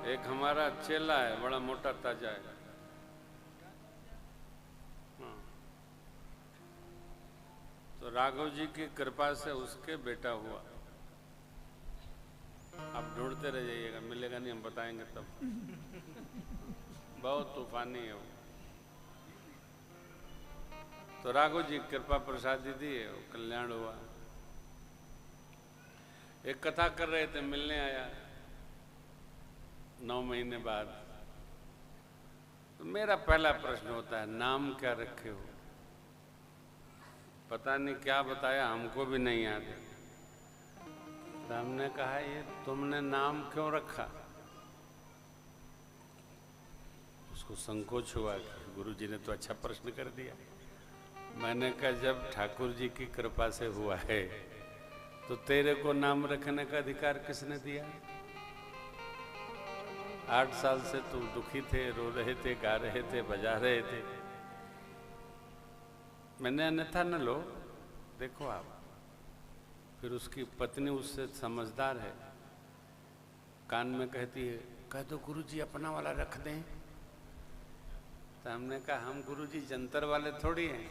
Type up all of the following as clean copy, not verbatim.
एक हमारा चेला है, बड़ा मोटा ताजा है। हाँ। तो राघव जी की कृपा से उसके बेटा हुआ। आप ढूंढते रह जाइएगा, मिलेगा नहीं, हम बताएंगे तब। बहुत तूफानी है वो। तो राघव जी कृपा प्रसादी दी, वो कल्याण हुआ। एक कथा कर रहे थे, मिलने आया 9 महीने बाद। तो मेरा पहला प्रश्न होता है, नाम क्या रखे हो? पता नहीं क्या बताया, हमको भी नहीं याद है। तो हमने कहा, ये तुमने नाम क्यों रखा? उसको संकोच हुआ कि गुरुजी ने तो अच्छा प्रश्न कर दिया। मैंने कहा, जब ठाकुर जी की कृपा से हुआ है तो तेरे को नाम रखने का अधिकार किसने दिया? 8 साल से तुम दुखी थे, रो रहे थे, गा रहे थे, बजा रहे थे। मैंने अन्यथा न लो, देखो आप। फिर उसकी पत्नी उससे समझदार है, कान में कहती है, कह दो गुरुजी अपना वाला रख दें। तो हमने कहा, हम गुरुजी जंतर वाले थोड़ी हैं,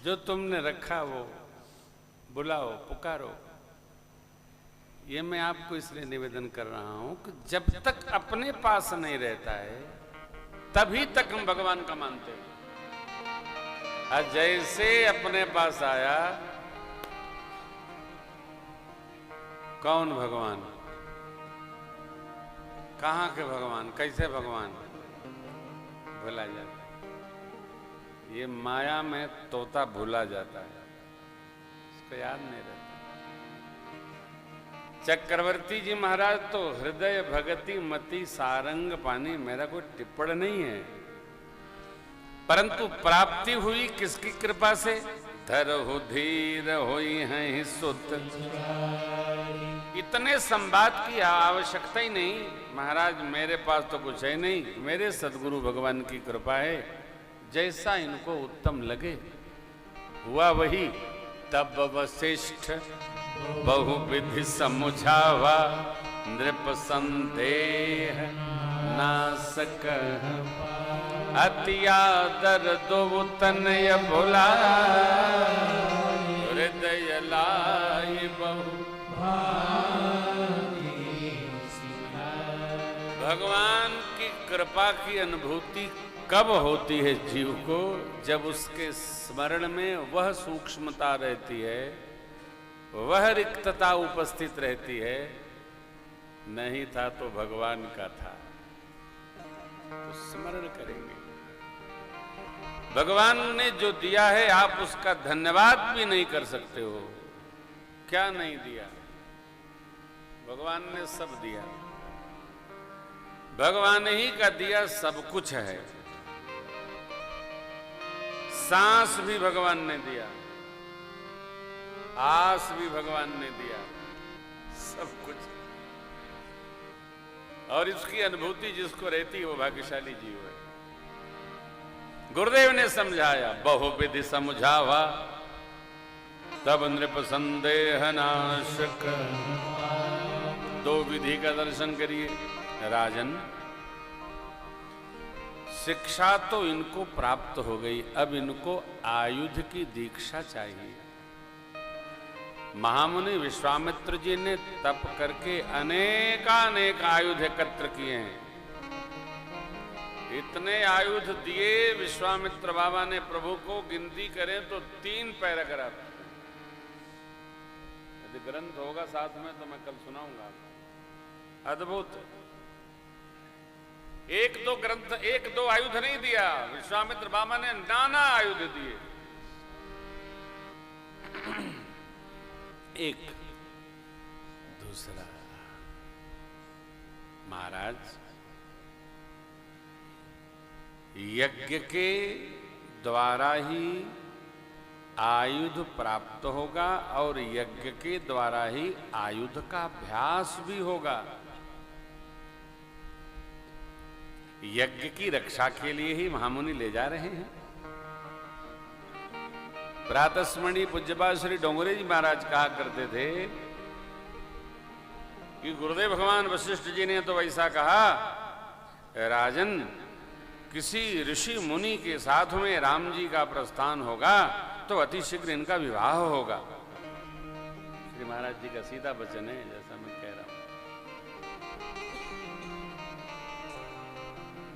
जो तुमने रखा वो बुलाओ, पुकारो। ये मैं आपको इसलिए निवेदन कर रहा हूं कि जब तक अपने पास नहीं रहता है तभी तक हम भगवान का मानते हैं। और जैसे अपने पास आया, कौन भगवान, कहाँ के भगवान, कैसे भगवान, भुला जाता है। ये माया में तोता भूला जाता है, उसको याद नहीं रहता। चक्रवर्ती जी महाराज तो हृदय भगति मति सारंग पानी, मेरा कोई टिप्पण नहीं है, परंतु प्राप्ति हुई किसकी कृपा से? धरहु धीर होई हैं सुत। इतने संवाद की आवश्यकता ही नहीं। महाराज मेरे पास तो कुछ है नहीं, मेरे सदगुरु भगवान की कृपा है, जैसा इनको उत्तम लगे हुआ वही। तब वशिष्ठ बहुविधि समुझावा, नृप संदेह नासक। अति आदर दो तनय भुला, हृदय लाई बहु। भगवान की कृपा की अनुभूति कब होती है जीव को? जब उसके स्मरण में वह सूक्ष्मता रहती है, वह रिक्तता उपस्थित रहती है। नहीं था तो भगवान का था, तो स्मरण करेंगे। भगवान ने जो दिया है आप उसका धन्यवाद भी नहीं कर सकते हो। क्या नहीं दिया? भगवान ने सब दिया, भगवान ही का दिया सब कुछ है। सांस भी भगवान ने दिया, आस भी भगवान ने दिया, सब कुछ। और इसकी अनुभूति जिसको रहती है वो भाग्यशाली जीव है। गुरुदेव ने समझाया, बहुविधि समझावा, तब नृप संदेह नाशक। 2 विधि का दर्शन करिए राजन। शिक्षा तो इनको प्राप्त हो गई, अब इनको आयुध की दीक्षा चाहिए। महामुनि विश्वामित्र जी ने तप करके अनेकानेक आयुध एकत्र किए हैं। इतने आयुध दिए विश्वामित्र बाबा ने प्रभु को, गिनती करें तो 3 पैराग्राफ। यदि ग्रंथ होगा साथ में तो मैं कल सुनाऊंगा। अद्भुत। 1-2 ग्रंथ, 1-2 आयुध नहीं दिया विश्वामित्र बाबा ने, नाना आयुध दिए। एक दूसरा, महाराज यज्ञ के द्वारा ही आयुध प्राप्त होगा और यज्ञ के द्वारा ही आयुध का अभ्यास भी होगा। यज्ञ की रक्षा के लिए ही महामुनि ले जा रहे हैं। प्रातस्मरणीय पूज्यपाद श्री डोंगरे जी महाराज कहा करते थे कि गुरुदेव भगवान वशिष्ठ जी ने तो वैसा कहा, राजन किसी ऋषि मुनि के साथ में राम जी का प्रस्थान होगा तो अति शीघ्र इनका विवाह होगा। श्री महाराज जी का सीधा वचन है, जैसा मैं कह रहा हूं।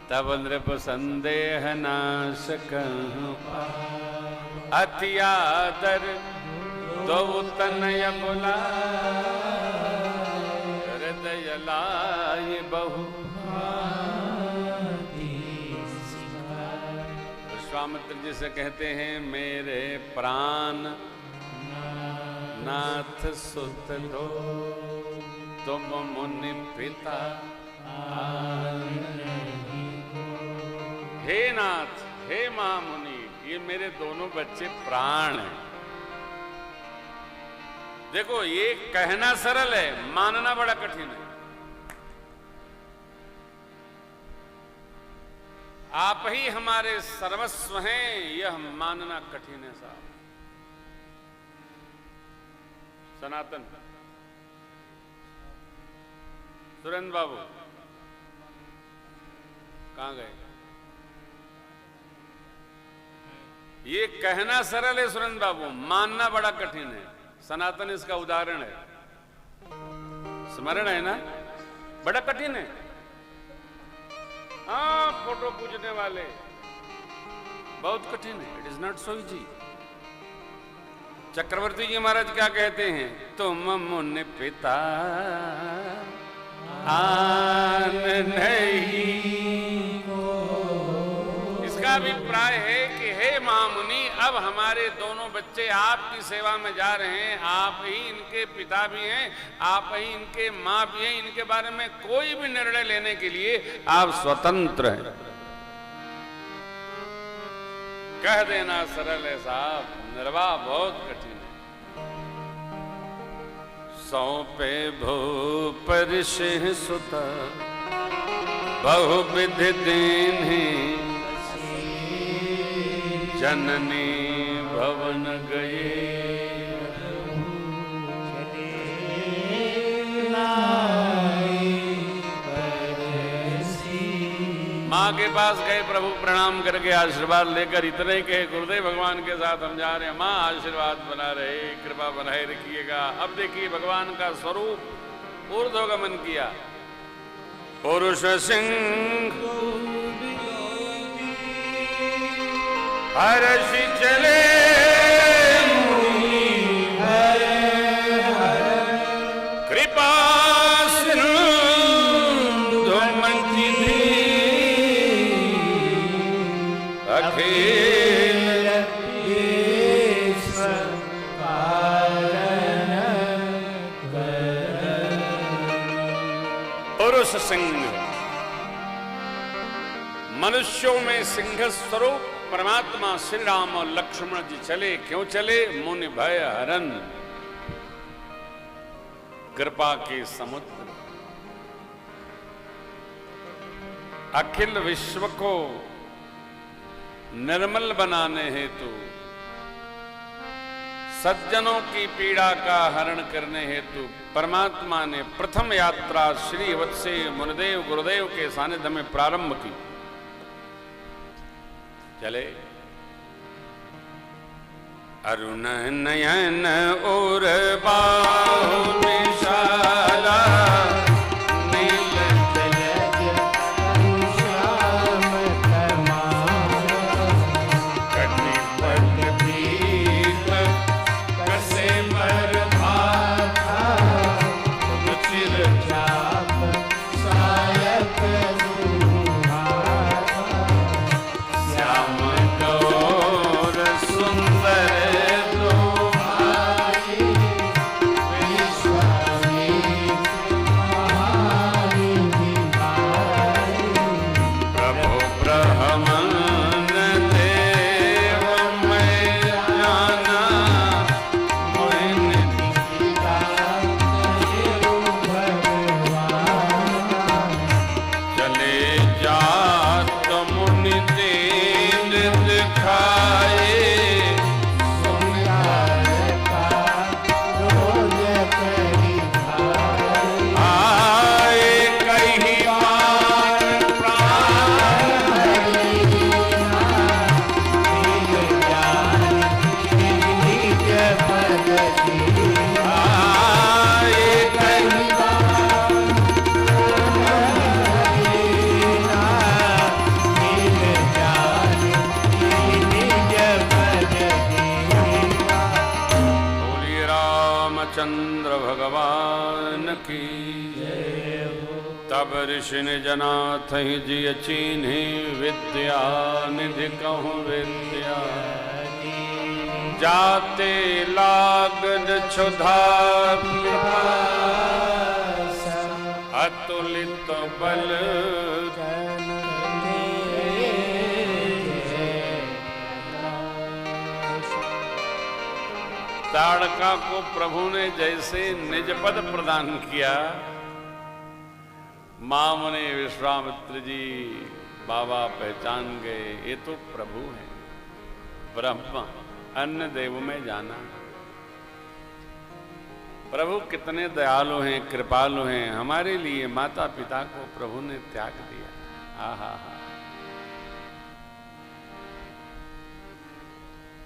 तब नृप संदेह नाश अति आदर दो तनय बुला हृदय लाय बहु। विश्वामित्र जी से कहते हैं, मेरे प्राण नाथ सुत दो तुम मुनि पिता। हे नाथ, हे महामुनि, ये मेरे दोनों बच्चे प्राण हैं। देखो, ये कहना सरल है, मानना बड़ा कठिन है। आप ही हमारे सर्वस्व हैं, यह मानना कठिन है साहब। सनातन, सुरेंद्र बाबू कहां गए? ये कहना सरल है सुरेंद्र बाबू, मानना बड़ा कठिन है। सनातन इसका उदाहरण है। स्मरण है ना, बड़ा कठिन है। हाँ, फोटो पूजने वाले बहुत कठिन है। It is not so easy. Chakravarti ji Maharaj क्या कहते हैं? तुम मुनि पिता आन नहीं। इसका अभिप्राय है कि हे महामुनि, अब हमारे दोनों बच्चे आपकी सेवा में जा रहे हैं। आप ही इनके पिता भी हैं, आप ही इनके माँ भी हैं। इनके बारे में कोई भी निर्णय लेने के लिए आप स्वतंत्र हैं। कह देना सरल है साहब, निर्वाह बहुत कठिन है। सौंपे भूपर सिंह सुत बहुविधि दीन्ही। जननी भवन गए माँ के पास गए, प्रभु प्रणाम करके आशीर्वाद लेकर इतने कहे, गुरुदेव भगवान के साथ हम जा रहे हैं, माँ आशीर्वाद बना रहे, कृपा बनाए रखिएगा। अब देखिए भगवान का स्वरूप ऊर्ध्वगमन किया। पुरुष सिंह हर्षि चले कृपा सिंधु मंजिली अखिल पुरुष सिंह, मनुष्यों में सिंह स्वरूप परमात्मा श्री राम और लक्ष्मण जी चले। क्यों चले? मुनि भय हरन, कृपा के समुद्र, अखिल विश्व को निर्मल बनाने हेतु, सज्जनों की पीड़ा का हरण करने हेतु परमात्मा ने प्रथम यात्रा श्री वत्से मुनिदेव गुरुदेव के सानिध्य में प्रारंभ की। चले अरुण नयन और बाहु विशाला नील जलज श्याम तमाला कटि पट दीप कसे पर भाथा चिर चाप सायक सुंदर दो भाई विश्व तब ऋषि ने जनाथ ही जिय चीन्ही विद्या निधि कहूँ विद्या जाते लागद क्षुधा अतुलित बल ताड़का को प्रभु ने जैसे निज पद प्रदान किया, मामने विश्वामित्र जी बाबा पहचान गए, ये तो प्रभु हैं, ब्रह्मा अन्य देव में जाना। प्रभु कितने दयालु हैं, कृपालु हैं, हमारे लिए माता पिता को प्रभु ने त्याग दिया। आहा हा।